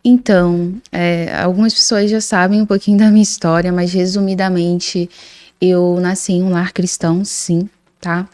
Então, algumas pessoas já sabem um pouquinho da minha história, mas resumidamente, eu nasci em um lar cristão, sim, tá?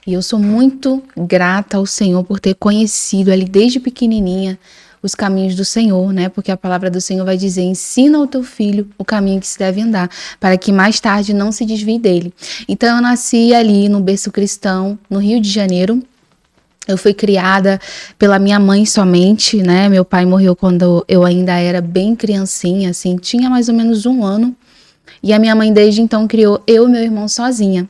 E eu sou muito grata ao Senhor por ter conhecido ali desde pequenininha os caminhos do Senhor, né? Porque a palavra do Senhor vai dizer: ensina ao teu filho o caminho que se deve andar, para que mais tarde não se desvie dele. Então, eu nasci ali no berço cristão, no Rio de Janeiro. Eu fui criada pela minha mãe somente, né? Meu pai morreu quando eu ainda era bem criancinha, assim, tinha mais ou menos 1 ano. E a minha mãe desde então criou eu e meu irmão sozinha.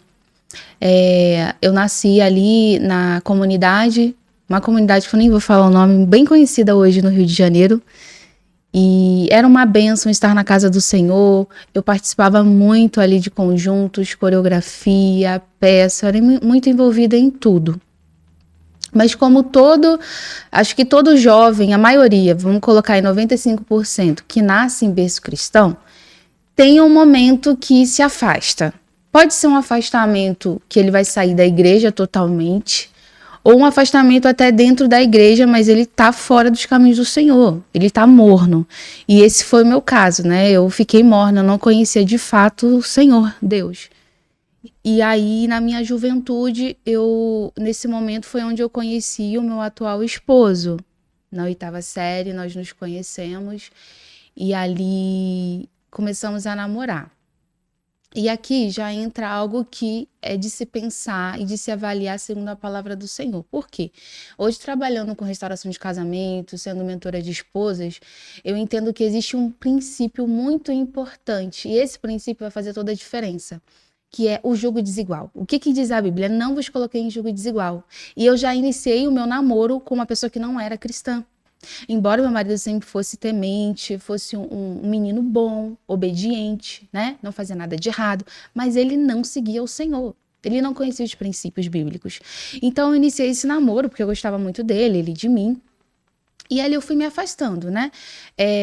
Eu nasci ali na comunidade, uma comunidade que eu nem vou falar o nome, bem conhecida hoje no Rio de Janeiro. E era uma bênção estar na casa do Senhor. Eu participava muito ali de conjuntos, coreografia, peça, era muito envolvida em tudo. Mas acho que todo jovem, a maioria, vamos colocar em 95%, que nasce em berço cristão, tem um momento que se afasta. Pode ser um afastamento que ele vai sair da igreja totalmente, ou um afastamento até dentro da igreja, mas ele tá fora dos caminhos do Senhor, ele tá morno. E esse foi o meu caso, né? Eu fiquei morna, eu não conhecia de fato o Senhor, Deus. E aí, na minha juventude, nesse momento foi onde eu conheci o meu atual esposo. Na 8ª série, nós nos conhecemos e ali começamos a namorar. E aqui já entra algo que é de se pensar e de se avaliar segundo a palavra do Senhor. Por quê? Hoje, trabalhando com restauração de casamento, sendo mentora de esposas, eu entendo que existe um princípio muito importante. E esse princípio vai fazer toda a diferença, que é o julgo desigual. O que diz a Bíblia? Não vos coloquei em julgo desigual. E eu já iniciei o meu namoro com uma pessoa que não era cristã. Embora meu marido sempre fosse temente, fosse um menino bom, obediente, né? Não fazia nada de errado, mas ele não seguia o Senhor. Ele não conhecia os princípios bíblicos. Então eu iniciei esse namoro porque eu gostava muito dele, ele de mim. E ali eu fui me afastando, né?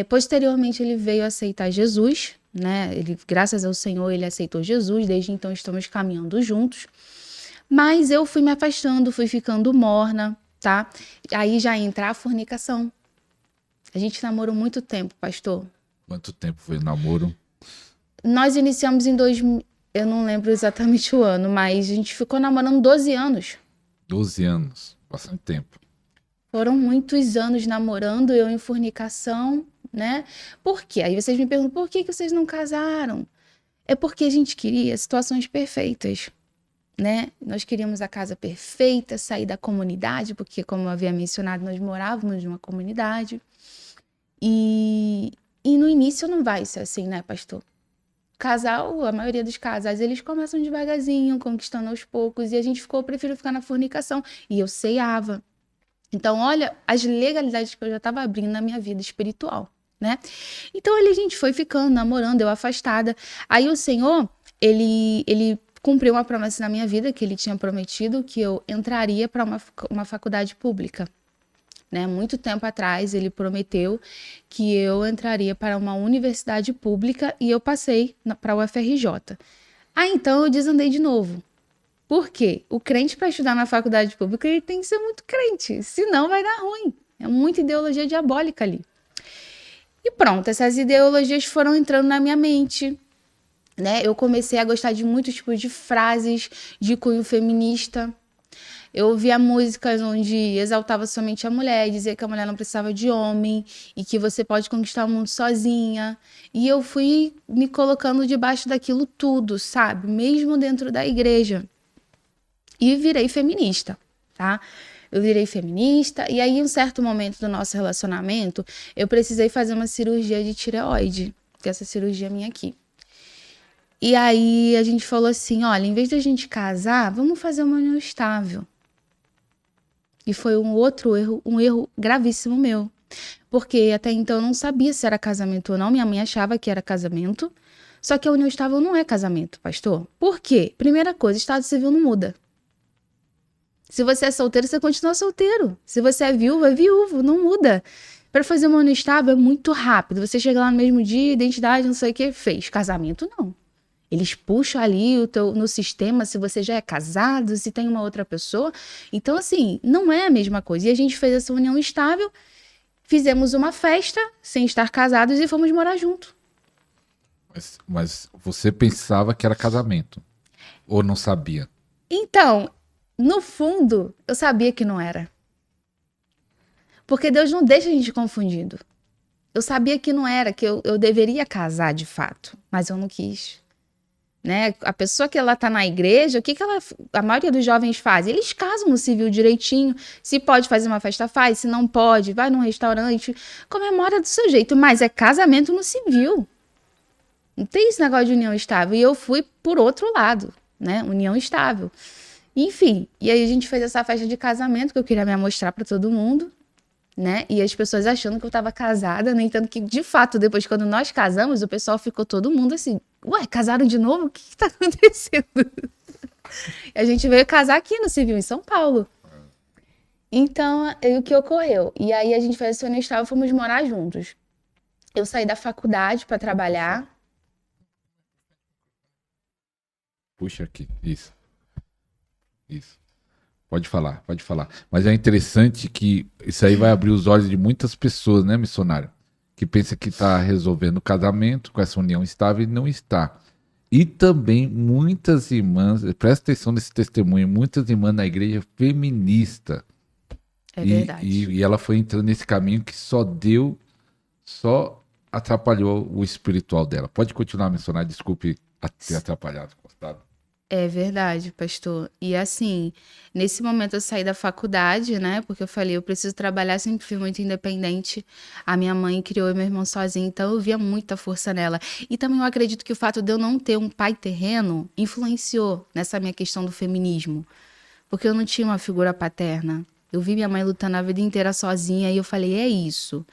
Posteriormente ele veio aceitar Jesus, né? Ele, graças ao Senhor, ele aceitou Jesus. Desde então estamos caminhando juntos. Mas eu fui me afastando, fui ficando morna, tá? Aí já entra a fornicação. A gente namorou muito tempo, pastor. Quanto tempo foi o namoro? Nós iniciamos em 2000, eu não lembro exatamente o ano, mas a gente ficou namorando 12 anos. 12 anos, bastante tempo. Foram muitos anos namorando, eu em fornicação, né? Por quê? Aí vocês me perguntam, por que vocês não casaram? É porque a gente queria situações perfeitas, né? Nós queríamos a casa perfeita, sair da comunidade, porque, como eu havia mencionado, nós morávamos numa comunidade. E no início não vai ser assim, né, pastor? Casal, a maioria dos casais, eles começam devagarzinho, conquistando aos poucos, e eu prefiro ficar na fornicação. E eu ceiava. Então, olha as legalidades que eu já estava abrindo na minha vida espiritual, né? Então, a gente foi ficando, namorando, eu afastada. Aí o Senhor, ele cumpriu uma promessa na minha vida, que ele tinha prometido que eu entraria para uma faculdade pública, né? Muito tempo atrás, ele prometeu que eu entraria para uma universidade pública e eu passei para a UFRJ. Então, eu desandei de novo. Por quê? O crente, para estudar na faculdade pública, ele tem que ser muito crente, senão vai dar ruim. É muita ideologia diabólica ali. E pronto, essas ideologias foram entrando na minha mente, né? Eu comecei a gostar de muitos tipos de frases de cunho feminista. Eu ouvia músicas onde exaltava somente a mulher, dizia que a mulher não precisava de homem e que você pode conquistar o mundo sozinha. E eu fui me colocando debaixo daquilo tudo, sabe? Mesmo dentro da igreja. E virei feminista, tá? Eu virei feminista e aí, em um certo momento do nosso relacionamento, eu precisei fazer uma cirurgia de tireoide, que é essa cirurgia minha aqui. E aí a gente falou assim, olha, em vez de a gente casar, vamos fazer uma união estável. E foi um erro gravíssimo meu. Porque até então eu não sabia se era casamento ou não, minha mãe achava que era casamento, só que a união estável não é casamento, pastor. Por quê? Primeira coisa, estado civil não muda. Se você é solteiro, você continua solteiro. Se você é viúvo, não muda. Para fazer uma união estável é muito rápido. Você chega lá no mesmo dia, identidade, não sei o que, fez. Casamento, não. Eles puxam ali no sistema se você já é casado, se tem uma outra pessoa. Então, assim, não é a mesma coisa. E a gente fez essa união estável, fizemos uma festa sem estar casados e fomos morar junto. Mas você pensava que era casamento? Ou não sabia? Então, no fundo, eu sabia que não era. Porque Deus não deixa a gente confundido. Eu sabia que não era, que eu deveria casar de fato, mas eu não quis. Né? A pessoa que ela tá na igreja, o que a maioria dos jovens faz? Eles casam no civil direitinho. Se pode fazer uma festa, faz. Se não pode, vai num restaurante, comemora do seu jeito. Mas é casamento no civil. Não tem esse negócio de união estável. E eu fui por outro lado, né? União estável. Enfim, e aí a gente fez essa festa de casamento que eu queria me amostrar para todo mundo, né? E as pessoas achando que eu tava casada, no entanto que, de fato, depois quando nós casamos, o pessoal ficou todo mundo assim, ué, casaram de novo? O que tá acontecendo? E a gente veio casar aqui no civil, em São Paulo. Então, o que ocorreu? E aí a gente fez esse união estável e fomos morar juntos. Eu saí da faculdade para trabalhar. Puxa aqui, isso. Pode falar. Mas é interessante que isso aí vai abrir os olhos de muitas pessoas, né, missionário? Que pensa que está resolvendo o casamento com essa união estável e não está. E também muitas irmãs, presta atenção nesse testemunho, muitas irmãs na igreja feminista. É verdade. E ela foi entrando nesse caminho que só atrapalhou o espiritual dela. Pode continuar, missionário, desculpe ter atrapalhado, Gustavo. É verdade, pastor. E assim, nesse momento eu saí da faculdade, né? Porque eu falei, eu preciso trabalhar, sempre fui muito independente. A minha mãe criou eu e meu irmão sozinho, então eu via muita força nela. E também eu acredito que o fato de eu não ter um pai terreno influenciou nessa minha questão do feminismo. Porque eu não tinha uma figura paterna. Eu vi minha mãe lutando a vida inteira sozinha e eu falei, é isso.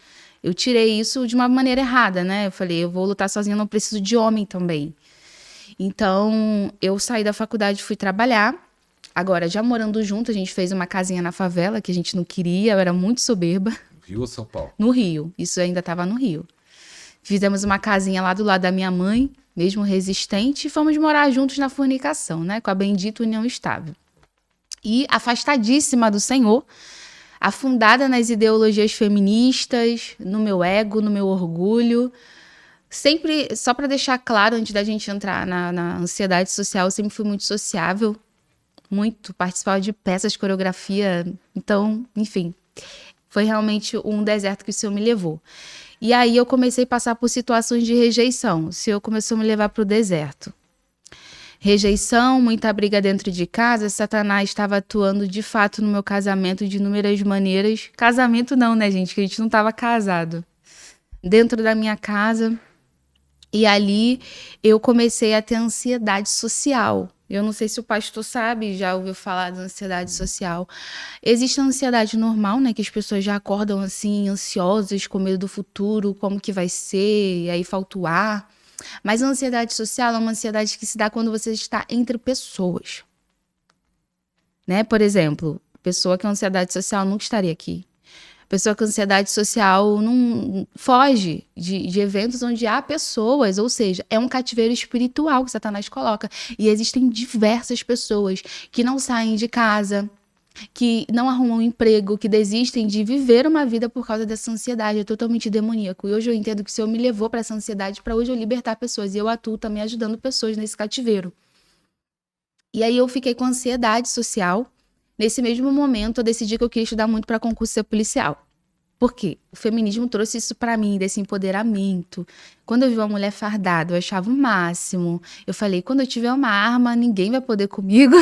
Eu tirei isso de uma maneira errada, né? Eu falei, eu vou lutar sozinha, eu não preciso de homem também. Então, eu saí da faculdade e fui trabalhar. Agora, já morando junto, a gente fez uma casinha na favela, que a gente não queria, eu era muito soberba. No Rio ou São Paulo? No Rio, isso ainda estava no Rio. Fizemos uma casinha lá do lado da minha mãe, mesmo resistente, e fomos morar juntos na fornicação, né? Com a bendita união estável. E afastadíssima do Senhor, afundada nas ideologias feministas, no meu ego, no meu orgulho. Sempre, só para deixar claro, antes da gente entrar na ansiedade social, eu sempre fui muito sociável, muito, participava de peças, coreografia, então, enfim, foi realmente um deserto que o Senhor me levou. E aí eu comecei a passar por situações de rejeição, o Senhor começou a me levar para o deserto. Rejeição, muita briga dentro de casa, Satanás estava atuando de fato no meu casamento de inúmeras maneiras. Casamento não, né, gente, que a gente não estava casado. Dentro da minha casa. E ali eu comecei a ter ansiedade social. Eu não sei se o pastor sabe, já ouviu falar da ansiedade social. Existe a ansiedade normal, né? Que as pessoas já acordam assim, ansiosas, com medo do futuro, como que vai ser, e aí falta o ar. Mas a ansiedade social é uma ansiedade que se dá quando você está entre pessoas. Né? Por exemplo, pessoa com ansiedade social nunca estaria aqui. Pessoa com ansiedade social não foge de eventos onde há pessoas, ou seja, é um cativeiro espiritual que Satanás coloca. E existem diversas pessoas que não saem de casa, que não arrumam um emprego, que desistem de viver uma vida por causa dessa ansiedade. É totalmente demoníaco. E hoje eu entendo que o Senhor me levou para essa ansiedade para hoje eu libertar pessoas. E eu atuo também ajudando pessoas nesse cativeiro. E aí eu fiquei com ansiedade social. Nesse mesmo momento, eu decidi que eu queria estudar muito para concurso ser policial. Por quê? O feminismo trouxe isso para mim, desse empoderamento. Quando eu vi uma mulher fardada, eu achava o máximo. Eu falei, quando eu tiver uma arma, ninguém vai poder comigo.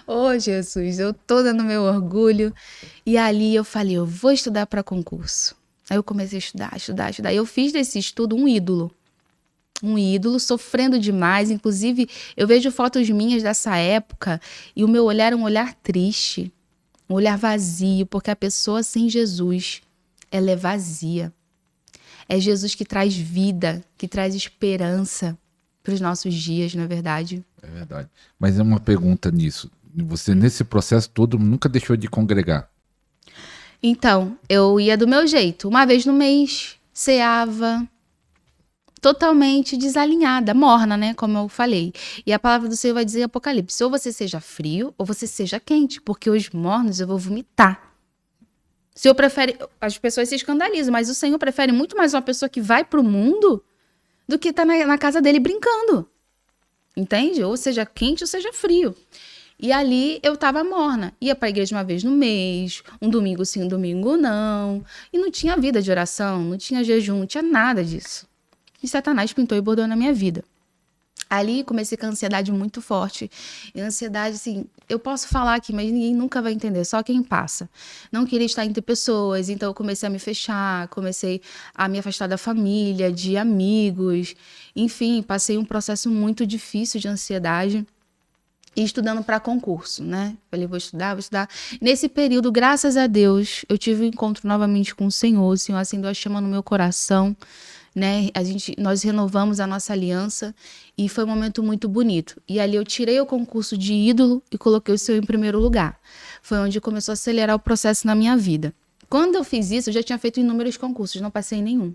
Oh, Jesus, eu toda no meu orgulho. E ali eu falei, eu vou estudar para concurso. Aí eu comecei a estudar. Eu fiz desse estudo um ídolo, sofrendo demais. Inclusive, eu vejo fotos minhas dessa época e o meu olhar é um olhar triste, um olhar vazio, porque a pessoa sem Jesus, ela é vazia. É Jesus que traz vida, que traz esperança para os nossos dias, não é verdade? É verdade. Mas é uma pergunta nisso. Você, nesse processo todo, nunca deixou de congregar? Então, eu ia do meu jeito. Uma vez no mês, ceava, totalmente desalinhada, morna, né? Como eu falei. E a palavra do Senhor vai dizer em Apocalipse, ou você seja frio, ou você seja quente, porque os mornos eu vou vomitar. O Senhor prefere... As pessoas se escandalizam, mas o Senhor prefere muito mais uma pessoa que vai pro mundo do que tá na casa dele brincando. Entende? Ou seja quente ou seja frio. E ali eu tava morna. Ia pra igreja uma vez no mês, um domingo sim, um domingo não. E não tinha vida de oração, não tinha jejum, não tinha nada disso. E Satanás pintou e bordou na minha vida. Ali comecei com a ansiedade muito forte. E a ansiedade, assim, eu posso falar aqui, mas ninguém nunca vai entender, só quem passa. Não queria estar entre pessoas, então eu comecei a me fechar, comecei a me afastar da família, de amigos. Enfim, passei um processo muito difícil de ansiedade. E estudando para concurso, né? Falei, vou estudar, vou estudar. Nesse período, graças a Deus, eu tive um encontro novamente com o Senhor acendeu a chama no meu coração, né? Nós renovamos a nossa aliança e foi um momento muito bonito. E ali eu tirei o concurso de ídolo e coloquei o Senhor em primeiro lugar. Foi onde começou a acelerar o processo na minha vida. Quando eu fiz isso, eu já tinha feito inúmeros concursos, não passei em nenhum.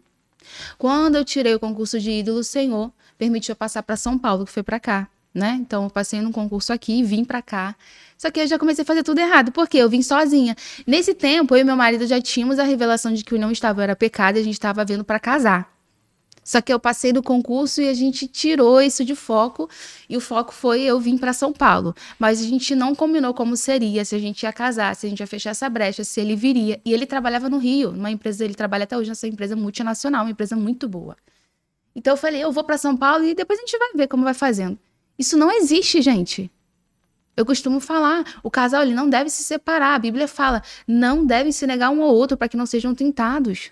Quando eu tirei o concurso de ídolo, o Senhor permitiu eu passar para São Paulo, que foi para cá. Né? Então, eu passei num concurso aqui, vim pra cá. Só que eu já comecei a fazer tudo errado. Por quê? Eu vim sozinha. Nesse tempo, eu e meu marido já tínhamos a revelação de que o não estava era pecado e a gente estava vendo pra casar. Só que eu passei do concurso e a gente tirou isso de foco. E o foco foi eu vim pra São Paulo. Mas a gente não combinou como seria, se a gente ia casar, se a gente ia fechar essa brecha, se ele viria. E ele trabalhava no Rio, numa empresa, ele trabalha até hoje nessa empresa multinacional, uma empresa muito boa. Então eu falei, eu vou pra São Paulo e depois a gente vai ver como vai fazendo. Isso não existe, gente. Eu costumo falar, o casal ele não deve se separar. A Bíblia fala, não devem se negar um ao outro para que não sejam tentados.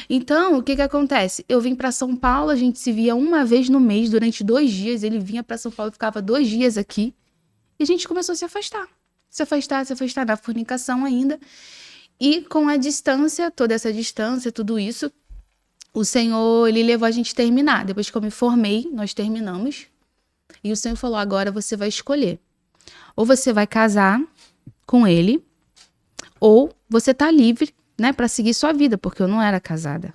Então, o que acontece? Eu vim para São Paulo, a gente se via uma vez no mês durante 2 dias. Ele vinha para São Paulo e ficava 2 dias aqui. E a gente começou a se afastar. Se afastar da fornicação ainda. E com a distância, toda essa distância, tudo isso, o Senhor, ele levou a gente a terminar. Depois que eu me formei, nós terminamos. E o Senhor falou, agora você vai escolher. Ou você vai casar com ele, ou você tá livre, né, para seguir sua vida, porque eu não era casada.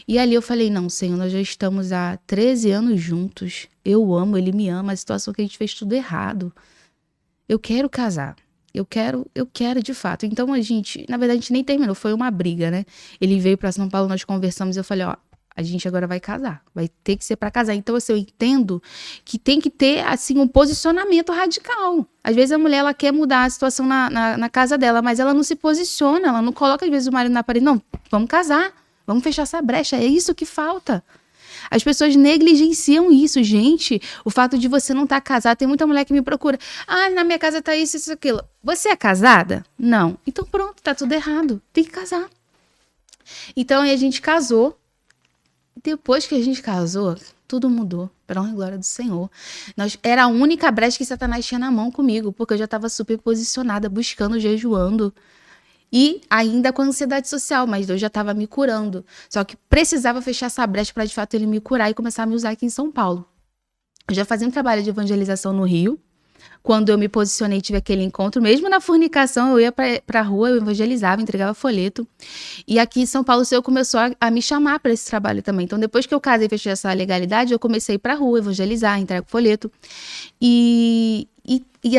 E ali eu falei, não, Senhor, nós já estamos há 13 anos juntos. Eu amo, ele me ama, a situação que a gente fez tudo errado. Eu quero casar. Eu quero de fato. Então a gente, na verdade a gente nem terminou, foi uma briga, né? Ele veio para São Paulo, nós conversamos, eu falei, ó, a gente agora vai casar, vai ter que ser para casar. Então, assim, eu entendo que tem que ter, assim, um posicionamento radical. Às vezes a mulher, ela quer mudar a situação na casa dela, mas ela não se posiciona, ela não coloca, às vezes, o marido na parede. Não, vamos casar, vamos fechar essa brecha, é isso que falta. As pessoas negligenciam isso, gente. O fato de você não estar casada, tem muita mulher que me procura. Ah, na minha casa tá isso, aquilo. Você é casada? Não. Então pronto, tá tudo errado. Tem que casar. Então aí a gente casou. Depois que a gente casou, tudo mudou, para honra e glória do Senhor. Era a única brecha que Satanás tinha na mão comigo, porque eu já estava super posicionada, buscando, jejuando. E ainda com a ansiedade social, mas Deus já estava me curando. Só que precisava fechar essa brecha para, de fato, ele me curar e começar a me usar aqui em São Paulo. Eu já fazia um trabalho de evangelização no Rio. Quando eu me posicionei e tive aquele encontro, mesmo na fornicação, eu ia pra rua, eu evangelizava, entregava folheto. E aqui em São Paulo, o Senhor começou a me chamar para esse trabalho também. Então, depois que eu casei e fechei essa legalidade, eu comecei a ir pra rua, evangelizar, entregar folheto. E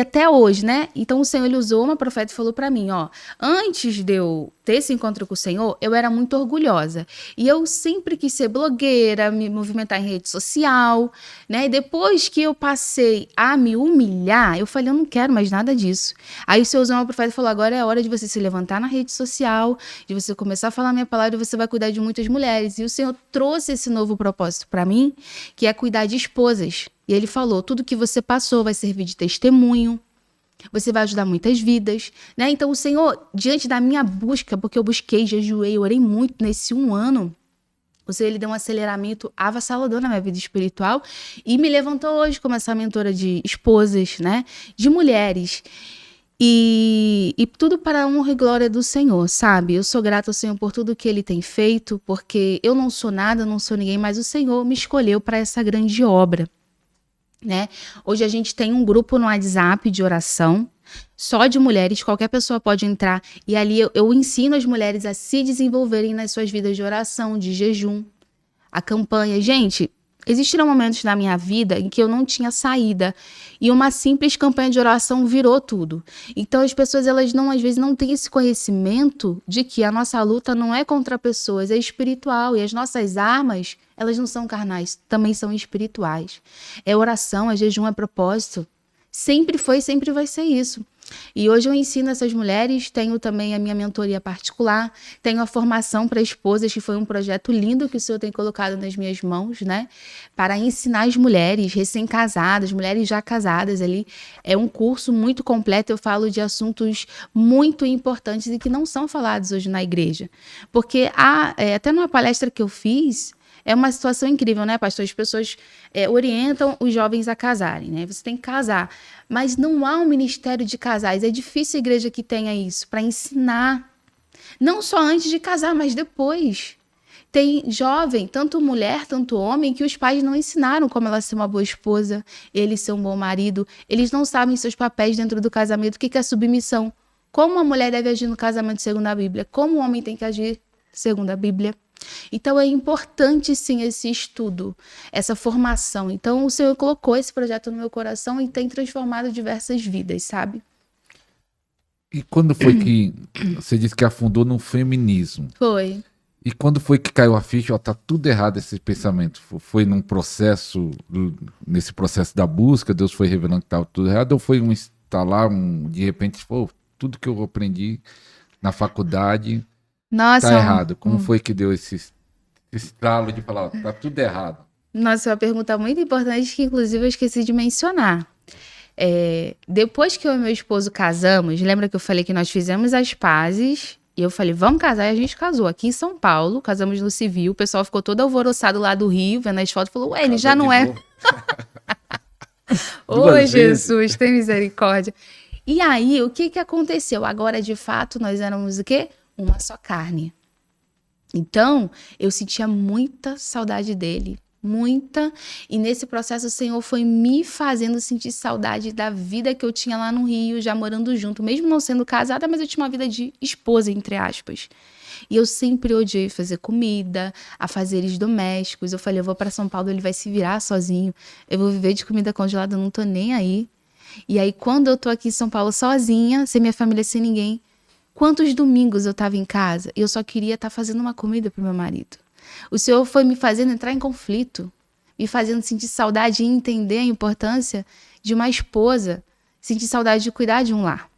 até hoje, né? Então, o Senhor, ele usou uma profeta e falou pra mim, ó, antes de eu ter esse encontro com o Senhor, eu era muito orgulhosa. E eu sempre quis ser blogueira, me movimentar em rede social, né? E depois que eu passei a me humilhar, eu falei, eu não quero mais nada disso. Aí o Senhor usou uma profeta e falou, agora é a hora de você se levantar na rede social, de você começar a falar a minha palavra e você vai cuidar de muitas mulheres. E o Senhor trouxe esse novo propósito pra mim, que é cuidar de esposas. E ele falou, tudo que você passou vai servir de testemunho, você vai ajudar muitas vidas, né? Então o Senhor, diante da minha busca, porque eu busquei, jejuei, orei muito nesse 1 ano, o Senhor, ele deu um aceleramento avassalador na minha vida espiritual e me levantou hoje como essa mentora de esposas, né? De mulheres. E tudo para a honra e glória do Senhor, sabe? Eu sou grata ao Senhor por tudo que Ele tem feito, porque eu não sou nada, não sou ninguém, mas o Senhor me escolheu para essa grande obra. Né? Hoje a gente tem um grupo no WhatsApp de oração, só de mulheres, qualquer pessoa pode entrar, e ali eu ensino as mulheres a se desenvolverem nas suas vidas de oração, de jejum, a campanha. Gente, Existiram momentos na minha vida em que eu não tinha saída e uma simples campanha de oração virou tudo. Então as pessoas, elas não, às vezes não têm esse conhecimento de que a nossa luta não é contra pessoas, é espiritual, e as nossas armas, elas não são carnais, também são espirituais. É oração, é jejum, é propósito. Sempre foi, sempre vai ser isso. E hoje eu ensino essas mulheres, tenho também a minha mentoria particular, tenho a formação para esposas, que foi um projeto lindo que o Senhor tem colocado nas minhas mãos, né? Para ensinar as mulheres recém-casadas, mulheres já casadas ali. É um curso muito completo, eu falo de assuntos muito importantes e que não são falados hoje na igreja. Porque até numa palestra que eu fiz, é uma situação incrível, né, pastor? As pessoas orientam os jovens a casarem, né? Você tem que casar. Mas não há um ministério de casais. É difícil a igreja que tenha isso, para ensinar. Não só antes de casar, mas depois. Tem jovem, tanto mulher, tanto homem, que os pais não ensinaram como ela ser uma boa esposa, ele ser um bom marido. Eles não sabem seus papéis dentro do casamento. O que é submissão? Como a mulher deve agir no casamento segundo a Bíblia? Como o homem tem que agir segundo a Bíblia? Então é importante sim esse estudo, essa formação. Então o Senhor colocou esse projeto no meu coração e tem transformado diversas vidas, sabe? E quando foi que você disse que afundou no feminismo? Foi. E quando foi que caiu a ficha, ó, tá tudo errado esse pensamento? Foi num processo, nesse processo da busca, Deus foi revelando que estava tudo errado, ou foi um instalar, de repente, pô, tudo que eu aprendi na faculdade Nossa, tá errado. Como foi que deu esse estralo de falar, ó, tá tudo errado? Nossa, é uma pergunta muito importante que, inclusive, eu esqueci de mencionar. Depois que eu e meu esposo casamos, lembra que eu falei que nós fizemos as pazes e eu falei, vamos casar, e a gente casou aqui em São Paulo, casamos no civil, o pessoal ficou todo alvoroçado lá do Rio, vendo as fotos, falou, ué, ele já não é... Ô, Jesus, tem misericórdia. E aí, o que aconteceu? Agora, de fato, nós éramos o quê? Uma só carne. Então, eu sentia muita saudade dele, muita. E nesse processo, o Senhor foi me fazendo sentir saudade da vida que eu tinha lá no Rio, já morando junto. Mesmo não sendo casada, mas eu tinha uma vida de esposa, entre aspas. E eu sempre odiei fazer comida, afazeres domésticos. Eu falei, eu vou para São Paulo, ele vai se virar sozinho. Eu vou viver de comida congelada, eu não tô nem aí. E aí, quando eu tô aqui em São Paulo sozinha, sem minha família, sem ninguém, quantos domingos eu estava em casa e eu só queria estar fazendo uma comida para o meu marido. O Senhor foi me fazendo entrar em conflito, me fazendo sentir saudade e entender a importância de uma esposa, sentir saudade de cuidar de um lar.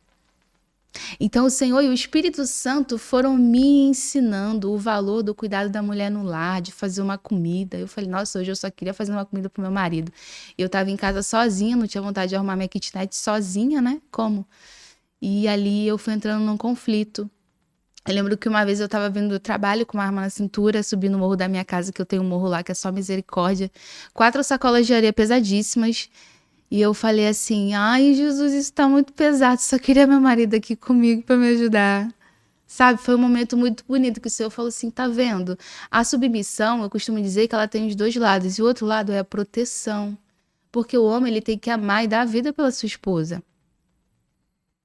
Então o Senhor e o Espírito Santo foram me ensinando o valor do cuidado da mulher no lar, de fazer uma comida. Eu falei, nossa, hoje eu só queria fazer uma comida pro meu marido. Eu estava em casa sozinha, não tinha vontade de arrumar minha kitnet sozinha, né? Como? E ali eu fui entrando num conflito. Eu lembro que uma vez eu estava vindo do trabalho com uma arma na cintura, subindo o morro da minha casa, que eu tenho um morro lá que é só misericórdia. 4 sacolas de areia pesadíssimas. E eu falei assim, ai, Jesus, isso tá muito pesado, só queria meu marido aqui comigo para me ajudar. Sabe, foi um momento muito bonito que o Senhor falou assim, tá vendo? A submissão, eu costumo dizer que ela tem os dois lados, e o outro lado é a proteção. Porque o homem, ele tem que amar e dar a vida pela sua esposa.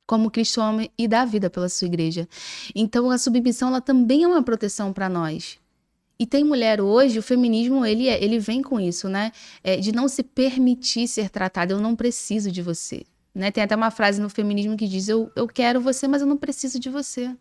Como Cristo ama e dá a vida pela sua igreja. Então, a submissão, ela também é uma proteção para nós. E tem mulher hoje, o feminismo, ele vem com isso, né? De não se permitir ser tratada, eu não preciso de você. Né? Tem até uma frase no feminismo que diz, eu quero você, mas eu não preciso de você.